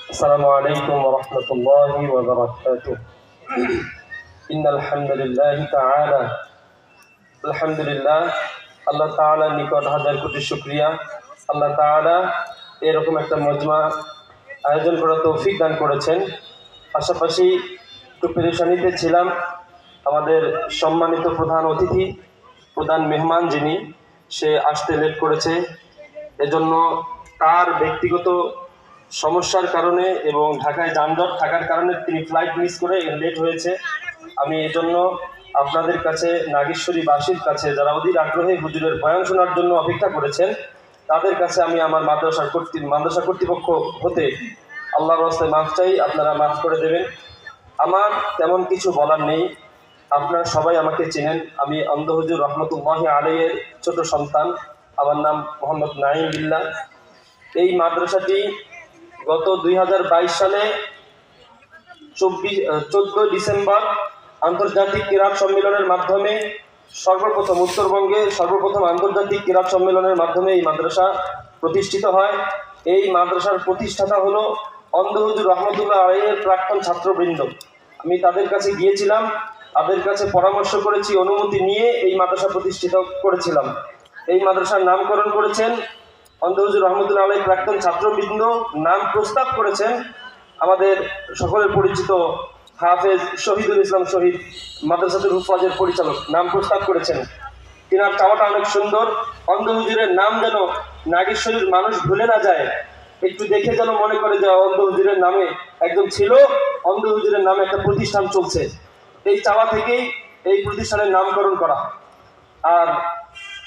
السلام عليكم ورحمة الله وبركاته. إن الحمد لله تعالى আল্লাহ তাআলা নিকট হাজার কোটি শুকরিয়া। আল্লাহ তাআলা এরকম একটা মজমা আয়োজন করার তৌফিক দান করেছেন। পাশাপাশি একটু পেরেশানিতে ছিলাম। আমাদের সম্মানিত প্রধান অতিথি, প্রধান মেহমান যিনি, সে আসতে লেট করেছে। এজন্য তার ব্যক্তিগত সমস্যার কারণে এবং ঢাকায় যানজট থাকার কারণে তিনি ফ্লাইট মিস করে লেট হয়েছে। আমি এজন্য আপনাদের কাছে, নাগেশ্বরীবাসীর কাছে, যারা অধীর আগ্রহে হুজুরের বয়ান শোনার জন্য অপেক্ষা করেছেন, তাদের কাছে আমি আমার মাদ্রাসা কর্তৃপক্ষ হতে আল্লাহর রাস্তায় মাফ চাই। আপনারা মাফ করে দেবেন। আমার তেমন কিছু বলার নেই। আপনারা সবাই আমাকে চেনেন। আমি অন্ধ হুজুর রহমতুল্লাহি আলাইহির ছোট সন্তান। আমার নাম মোহাম্মদ নাঈম বিল্লাহ। এই মাদ্রাসাটি গত 2022 সালে 14 ডিসেম্বর আন্তর্জাতিক কিরাত সম্মেলনের মাধ্যমে সর্বপ্রথম উত্তরবঙ্গে আন্তর্জাতিক কিরাত সম্মেলনের মাধ্যমে এই মাদ্রাসা প্রতিষ্ঠিত হয়। এই মাদ্রাসার প্রতিষ্ঠাতা হলো অন্ধ হুজুর রহমতুল্লাহ আলাইহির প্রাক্তন ছাত্রবৃন্দ। আমি তাদের কাছে গিয়েছিলাম, তাদের কাছে পরামর্শ করেছি, অনুমতি নিয়ে এই মাদ্রাসা প্রতিষ্ঠিত করেছিলাম। এই মাদ্রাসার নামকরণ করেছেন অন্ধ হুজুর রহমতুল্লাহ আলাইহির প্রাক্তন ছাত্রবৃন্দ। নাম প্রস্তাব করেছেন আমাদের সকলের পরিচিত হাফেজ শহীদুল ইসলাম শহীদ, মাদ্রাসাতুল হুফাজের পরিচালক। নাম প্রস্তাব করেছেন। তিনার চাওয়াটা অনেক সুন্দর। অন্ধ হুজুরের নাম যেন নাগেশ্বরীর মানুষ ভুলে না যায়, একটু দেখে যেন মনে করে যে অন্ধ হুজুরের নামে একদম ছিল, অন্ধ হুজুরের নামে একটা প্রতিষ্ঠান চলছে। এই চাওয়া থেকেই এই প্রতিষ্ঠানের নামকরণ করা। আর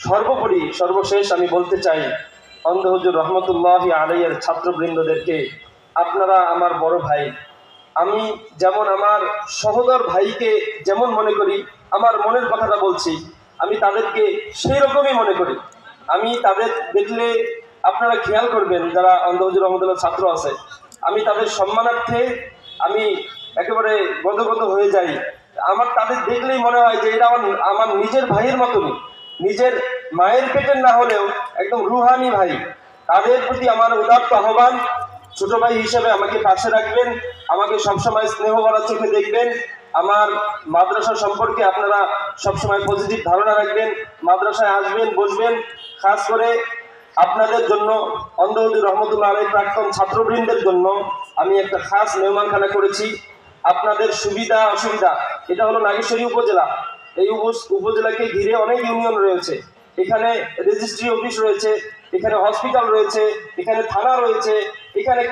সর্বোপরি সর্বশেষ আমি বলতে চাই, অন্ধ হুজুর রহমতুল্লাহি আলাইহির ছাত্রবৃন্দদেরকে, আপনারা আমার বড় ভাই। আমি যেমন আমার সহোদর ভাইকে যেমন মনে করি, আমার মনের কথাটা বলছি, আমি তাদেরকে সেই রকমই মনে করি। আমি তাদের দেখলে আপনারা খেয়াল করবেন, যারা অন্ধ হুজুর রহমতুল্লাহ ছাত্র আছে, আমি তাদের সম্মানার্থে আমি একেবারে গদগদ হয়ে যাই। আমার তাদের দেখলেই মনে হয় যে এটা আমার নিজের ভাইয়ের মতনই, নিজের মায়ের পেটের না হলেও একদম রুহানি ভাই। তাদের প্রতি আমার উদাত্ত আহ্বান, ছোট ভাই হিসেবে আমাকে পাশে রাখবেন, আমাকে সবসময় স্নেহ ভরা চোখে দেখবেন। আমার মাদ্রাসা সম্পর্কে আপনারা সবসময় পজিটিভ ধারণা রাখবেন। মাদ্রাসায় আসবেন, বসবেন। খাস করে আপনাদের জন্য, অন্ধ হুজুর রহমতুল্লাহ আলাইহির প্রাক্তন ছাত্রবৃন্দের জন্য আমি একটা খাস মেহমানখানা করেছি। আপনাদের সুবিধা অসুবিধা, এটা হলো নাগেশ্বরী উপজেলা। এই উপজেলাকে ঘিরে অনেক ইউনিয়ন রয়েছে। এখানে রেজিস্ট্রি অফিস রয়েছে, এখানে হসপিটাল রয়েছে, এখানে থানা রয়েছে, এখানে